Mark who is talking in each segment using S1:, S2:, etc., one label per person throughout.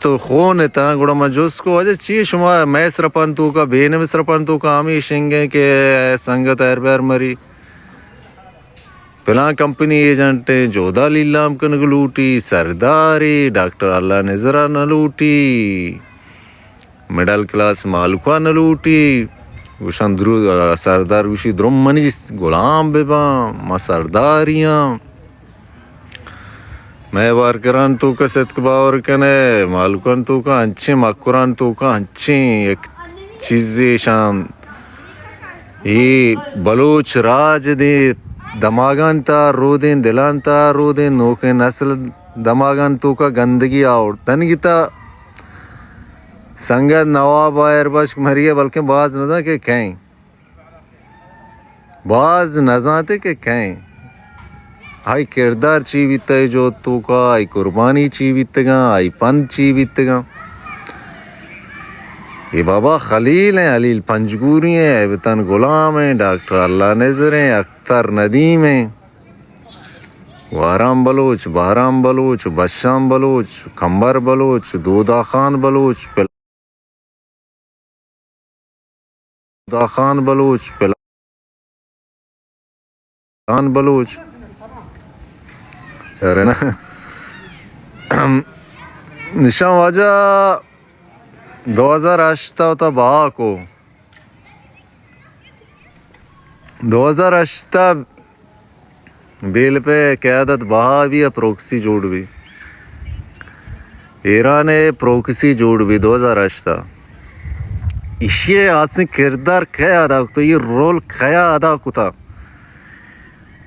S1: تو خون تا گڑا مجوس کو وجہ چی شما میں سرپنتو کا بینم سرپنتو کا آمی شنگے کہ سنگت ایربیر مری پلان کمپنی ایجنٹ جودا لیلام کنگ لوٹی سرداری ڈاکٹر اللہ نظرہ نہ لوٹی مڈل کلاس مالکہ نہ لوٹی گوشن درو سردار گوشی درم منی غلام بباں ما سرداریاں میں وارکران تو کا صدق باور کنے مالکان تو کا انچے مکران تو کا انچے ایک چیزیں شام یہ بلوچ راج دے دماغان تا رو دیں دلان تا رو دیں نوکے نسل دماغان تو کا گندگی آوڑ تنگی تا سنگت نواب آئر بشک مریے بلکہ بعض نظر کے کہیں بعض نظاتے کہ کہیں آئی کردار چی بیتا ہے جو تو کا آئی قربانی چی بیتا گا آئی پند چی بیتا گا یہ بابا خلیل ہیں علیل پنجگوری ہیں ایبتن غلام ہیں ڈاکٹر اللہ نظر ہیں اختر ندیم ہیں وارام بلوچ بارام بلوچ بشام بلوچ کمبر بلوچ دودا خان بلوچ دودا خان بلوچ پلان بلوچ شہر ہے نا نشان واجہ 2008 ہوتا بہا کو 2008 بیل پہ قیادت بہا بھی پروکسی جوڑ بھی ایران پروکسی جوڑ بھی 2008 اسی آسن کردار کیا ادا تو یہ رول کیا ادا کتا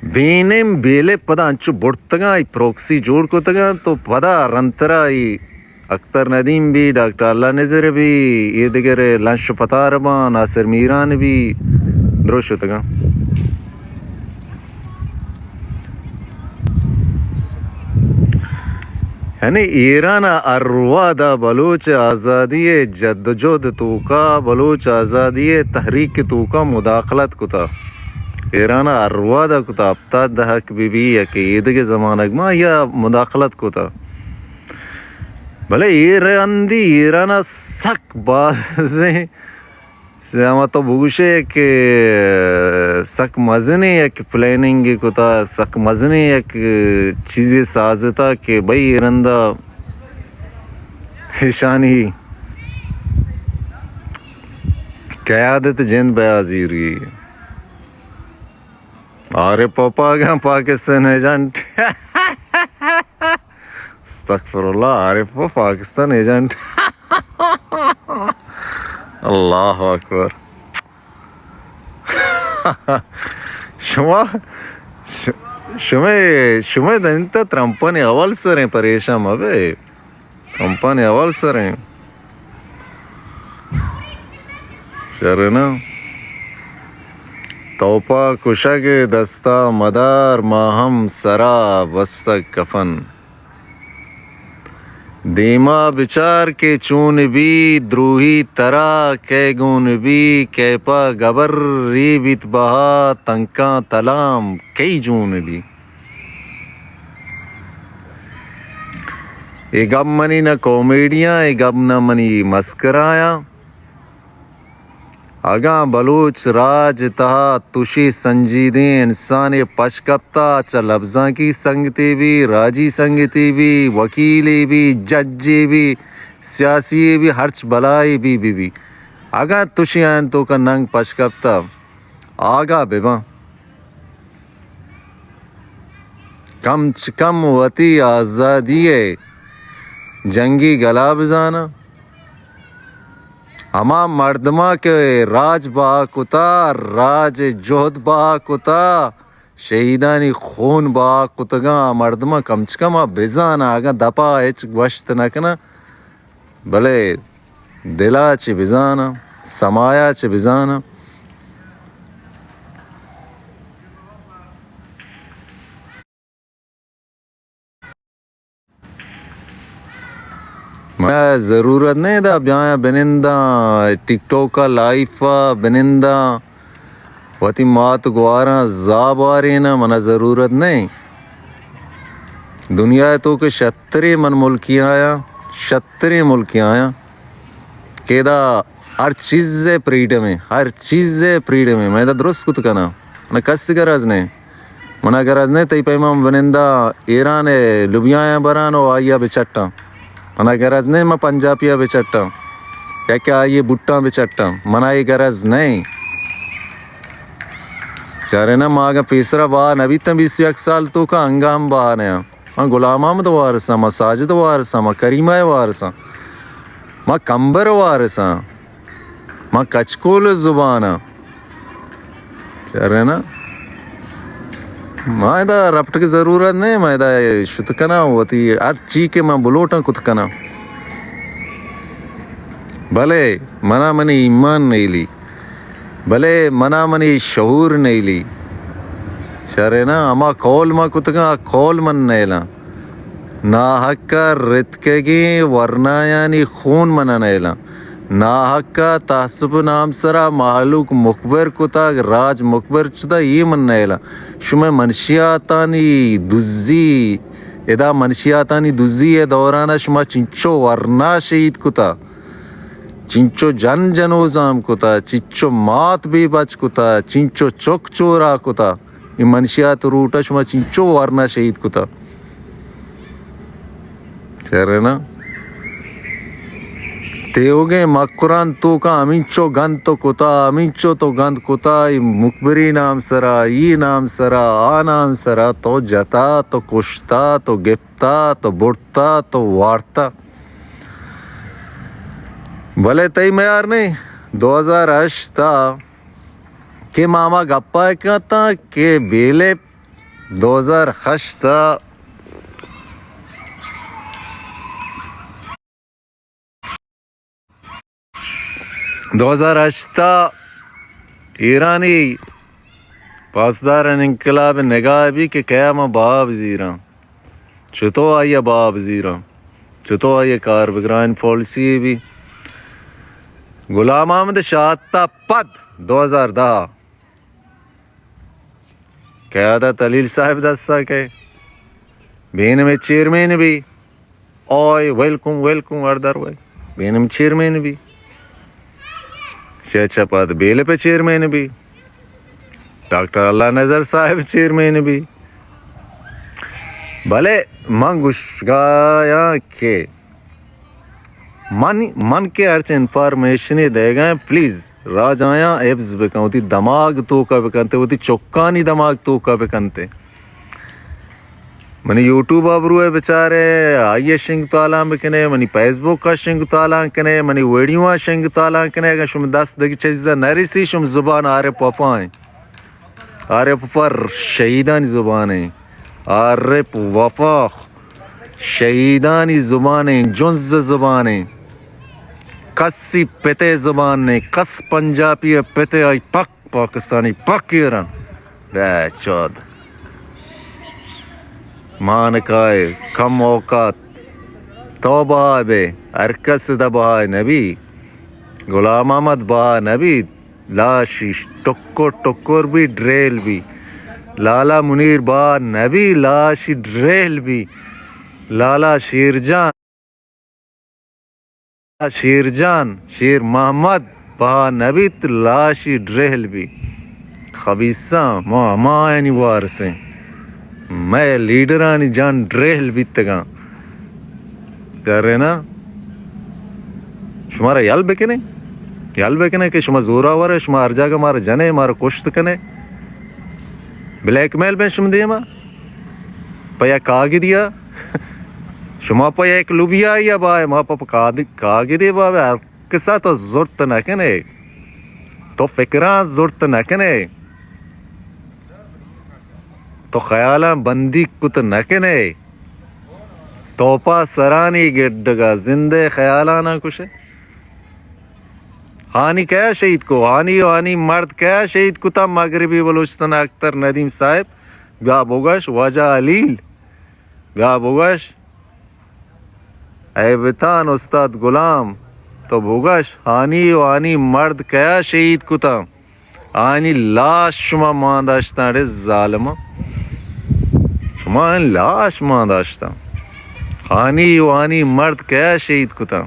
S1: بینم بیلے پدا انچو بڑتگا ای پروکسی جوڑ کو تگا تو پدا رنترا ای اختر ندیم بھی ڈاکٹر اللہ نظر بھی یہ دیگر لنش پتاربان ناصر میران بھی دروش ہوتگا یعنی ایران اروا دا بلوچ آزادی جدوجہد تو کا بلوچ آزادی تحریک تو کا مداخلت کتا ایران اروا دا کتا ابتاد دا حق بی بی یا کہ عید کے زمانہ ما یا مداخلت کتا بھلے ایران سک بازیں سیاما تو بگوشے کہ سک مزنے ایک پلاننگ کتا سک مزنے ایک چیزیں سازتا کہ بھئی ایرندہ شانی قیادت جند بیازیری آرے پاپا گیا پاکستان ایجنٹ استغفر اللہ عارف پاکستان ایجنٹ اللہ اکبر شما دنتا ترمپانی اول سر ہیں پریشان ابے ترمپانی اول سر ہیں شرنا توپا کشگ دستہ مدار ماہم سرا وسط کفن دیما بچار کے چون بھی دروہی ترا کے گون بھی کیپا گبر ری بیت بہا تنکاں تلام کئی جون بھی اے گب منی نہ کومیڈیاں اے گب نہ منی مسکرایا اگاں بلوچ راج تہا تشی سنجیدیں انسان پشکپتا چا لفظاں کی سنگتی بھی راجی سنگتی بھی وکیلی بھی ججی بھی سیاسی بھی ہرچ بلائی بھی اگاں تشی آن تو کا ننگ پشکپتا آگا بیباں کم چکم وطی آزادی جنگی گلا بزانا ہما مردمہ کے راج با کتا راج جہد با کتا شہیدانی خون با کتگاں مردمہ کم چکم بزانا آگا دپا ایچ گوشت نکنا بلے دلا چی بزانا سمایا چی بزانا میں ضرورت نہیں دا بیاں بنندہ ٹک ٹوک کا لائفا بنندہ وتی مات گواراں زاب آرینا منا ضرورت نہیں دنیا تو کہ 76 من ملکی آیا 76 ملکی آیا کہ دا ہر چیز فریڈم ہے، ہر چیز فریڈم ہے. میں دا درست کت کنا میں کس گرز نے منا گرز نے تی پیما بنندہ ایران لبیاں برانو آئیا بچٹا منا گرز نے میں پنجابیا بچٹا کیا آئیے بٹا بچٹا منا یہ گرز نہیں چارے نا ماں کا پیسرا باہر نبی تم 21 سال تو کا انگام باہر نیا ماں غلام احمد وارثاں ماں ساجد وارثاں ماں کریمہ وارثاں ماں کمبر وارثاں ماں کچکول زبانہ چارے نا ماں دا ربط کی ضرورت نہیں میں دا شت کنا ہوتی ہر چیز کے میں بلوٹاں کت کنا بھلے منا منی ایمان نہیں لی بھلے منا منی شعور نہیں لی شرے نا اما کول ما کتگا کول من نیلا نا حقا رتکگی ورنہ یعنی خون منا نیلا نا حقا تحسب نام سرا معلوق مقبر کتا راج مقبر چدا یہ من نیلا شما منشیاتانی دزی ادا منشیاتانی دزی دورانہ شما چنچو ورنہ شہید کتا چنچو جن جنوزام کتا چنچو مات بھی بچ کتا چنچو چوک چورا کتا یہ منشیات روٹا شما چنچو ورنہ شہید کتا کہہ رہے نا تیوگے مقران تو کا امینچو گند تو کتا امینچو تو گند کتا مقبری نام سرا ای نام سرا آ نام سرا تو جتا تو کشتا تو گپتا تو بڑتا تو وارتا بھلے تئی معیار نہیں 2008 تھا کہ ماما گپا کہتا کہ بیلے 2008 تھا 2008 ایرانی پاسدار انقلاب نگاہ بھی کہ کیا میں باب زیرا چتو آئیے باب زیرا چتو آئیے کار بگران پالیسی بھی غلام احمد شاہتا پد 2010 قیادت علیل صاحب دستا کہ بین میں چیئرمین بھی اوئے ویلکم اردر وے بین میں چیئرمین بھی شہچہ پاد بیلے پہ چیئرمین بھی ڈاکٹر اللہ نظر صاحب چیئرمین بھی بھلے منگوش گایا کہ من کے ارچ انفارمیشن دے گئے پلیز راج آیا ایبز بکن ہوتی دماغ تو کا بکنتے ہوتی چوکانی دماغ تو کا بکنتے منی یوٹیوب آبرو ہے بچارے آئیے شنگ تالاں بکنے منی فیس بک کا شنگ تالاں کنے منی ویڈیو شنگ تالاں کنے اگر شم 10 دگی چیزا نریسی شم زبان آرے پفائیں آرے پفر شہیدانی زبانیں آرے وفا شہیدانی زبانیں جنز زبانیں کسی پتے زبانیں کس پنجابی پتے آئی پک پاکستانی پک ایران بے چود مانکائے کم اوقات توبہ بے ارکس دا بہا نبی غلام احمد بہا نبی لاشی ٹکر بھی ڈریل بھی لالا منیر بہا نبی لاشی ڈریل بھی لالا شیر محمد بہا نبی لاشی ڈریل بھی خبیصاں ماں یعنی وارسیں میں لیڈرانی جان ڈریل بیتگاں کر رہے نا شمارا یال بکنے کہ شما زورا ورے شما ہر جاگہ مارا جنے مارا کشت کنے بلیک میل میں شما دیا ما پیا کاگی دیا شما پیا ایک لوبیا یا بائے ما پا کاگی دیا بابا کسا تو زورت نکنے تو فکران زورت نکنے تو خیالاں بندی کت نکنے توپا سرانی گڈگا زندے خیالانا کچھ ہانی کیا شہید کو ہانی مرد کیا شہید کتا مغربی بلوچستان اختر ندیم صاحب بیا بوگش واجہ علیل بیا بوگش ایبتان استاد غلام تو بوگش ہانی مرد کیا شہید کتا آنی لاش شما مانداشتان رے ظالم شما لاش مانداشتان ہانی وانی مرد کیا شہید کتا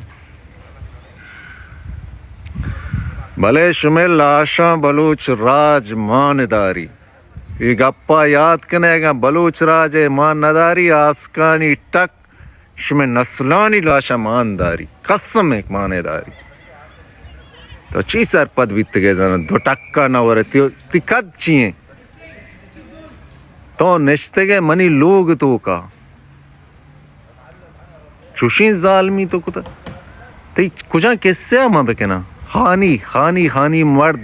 S1: بھلے شمے لاشاں بلوچ راج مانداری یہ گپا یاد کنے گا بلوچ راج مانداری آسکانی ٹک شمے نسلانی لاشا مانداری قسم ایک مانداری تو چی سر پد بیت گئے زنن دو ٹکا نور تی کد چیئیں تو نشتے گئے منی لوگ تو کا چوشین ظالمی تو کتا تی کجا کس سے آما بکنا خانی مرد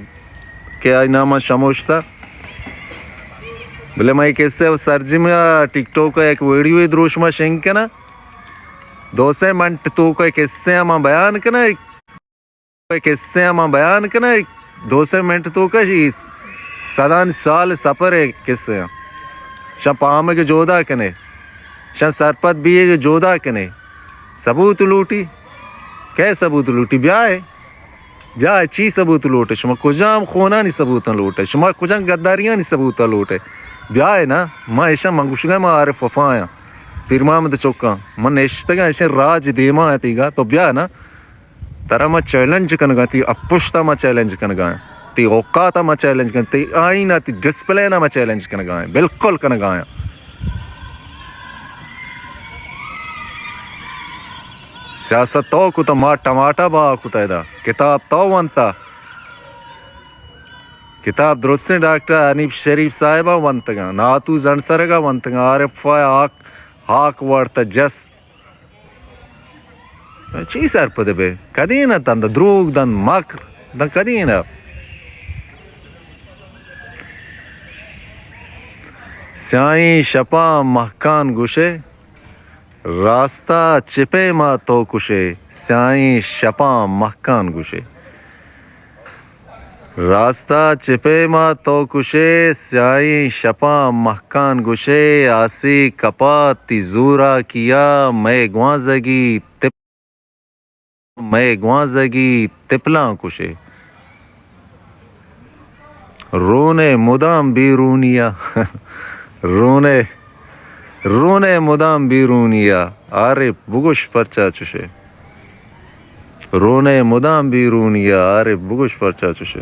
S1: کیا نامہ شموشتا بلے میں کس سے سرجی میں ٹک ٹوک کا ایک ویڈیو دروش میں شنگ کنا 2 منٹ تو کا کس سے آما بیان کنا کس سے آما بیان کنا 2 منٹ تو کا سدان سال سپر ہے کس سے شاہ پام کے جودا کنے شاہ سرپت بھی ہے جودا کنے ثبوت لوٹی کیا ثبوت لوٹی بیاہ چی ثبوت لوٹے شما کجام خونا نہیں ثبوتا لوٹے شما کجام گداریاں نہیں ثبوتا لوٹے بیاہ ہے نا ماں ایشا منگوشگا ماں عارف وفا آیا پھر ماں مدد چوکا ماں نیشتگا ایشا راج دیما آتی گا تو بیاہ نا ترہ ماں چیلنج کنگا تی اپشتا ماں چیلنج کنگا تی اوقاتا ماں چیلنج کنگا تی آئینا تی ڈسپلے نا ماں چیلنج کنگا بالکل کنگا سیاست تو کتا ماں ٹماٹا با کتا دا کتاب تو وانتا کتاب درستنے ڈاکٹر انیب شریف صاحبہ وانتگا ناتو زنسرگا وانتگا عارف فایا ہاک وارتا جس چی سر پدے بے کدینا تند دروگ دن مکر دن کدینا سیائیں شپا محکان گوشے راستہ چپے ماں تو کشے سیائیں شپا محکان گوشے راستہ چپے ماں تو کشے سیائیں شپا محکان گوشے آسی کپا تی زورا کیا میں گوانزگی تپلاں کشے رونے مدام بیرونیا رونے مدام بیرونیا عارف بگوش پرچا چوشے رونے مدام بیرونیا عارف بگوش پرچا چوشے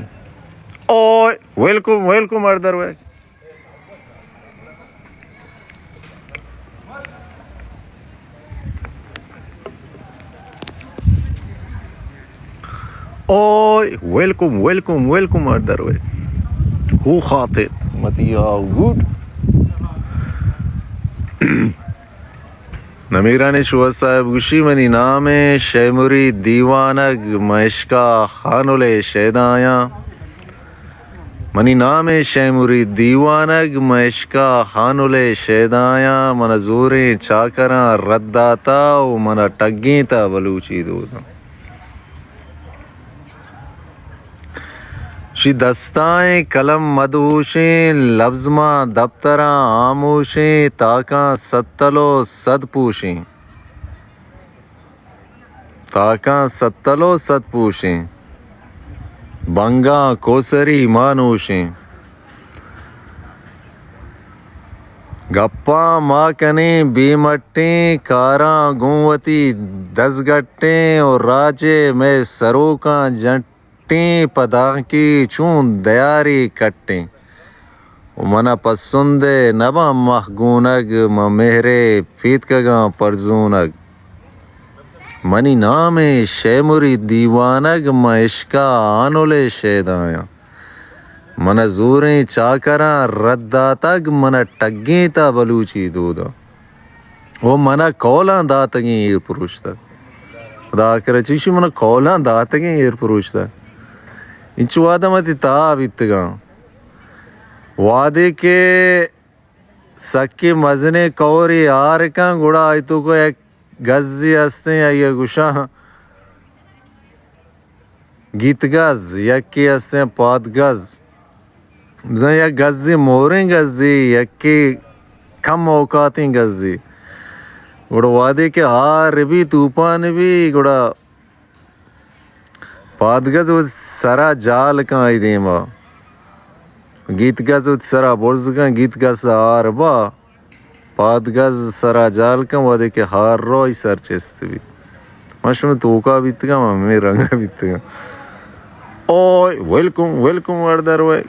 S1: اوئے ویلکم اردر ویک اوئے ویلکم اردر ویک ہو خاطر متیا گوڈ نمیرانی شوہد صاحب گوشی منی نام شیموری دیوانگ مشکا خانولے شیدایاں منی نام شیموری دیوانگ مشکا خانولے شیدایاں من زوریں چاکراں رداتا و من ٹگیں تا بلوچی دودا شی دستائیں قلم مدہوشیں لفظ ماں دفتراں آموشیں تاکاں ستلو صد پوشیں بنگاں کوسری مانوشیں گپاں ماں کنیں بیمٹیں کاراں گونوتی دزگٹیں اور راجے میں سروکاں جنٹیں پدا کی چون دیاری کٹیں منا پسندے نبا محگونگ مہرے پیتکگاں پرزونگ منی نام شیموری دیوانگ عشقا آنولے شیدایاں من زوریں چاکراں رداتگ من ٹگیں تا بلوچی دودا وہ منا کولاں داتگیں ایر پروشتا خدا کرا چیشی من کولاں داتگیں ایر پروشتا انچو وعدہ متی تاب اتگاں وعدے کے سکی مزنے کوری آرکاں گوڑا آئیتو کو ایک گزی ہستیں یا گوشاں گیت گز یکی ہستیں پاد گز بزن یا گزی موریں گزی یکی کم اوقاتیں گزی گوڑا وعدے کے آر بھی توپان بھی گوڑا پاد گز سرا جال کان آئی دیما گیت گز سرا برز کان گیت گز آر با పాద్గజ్ సరాజాలకం వదికి హార్రోయ్ సర్ చేస్తవి మష్మ తూకా విత్తుగా మమ్మీ రంగ విత్తుగా ఓయ్ వెల్కమ్ వాడదారు వై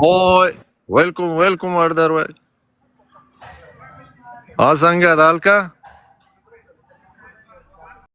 S1: ఓయ్ వెల్కమ్ వాడదారు వై ఆ సంగ దాల్కా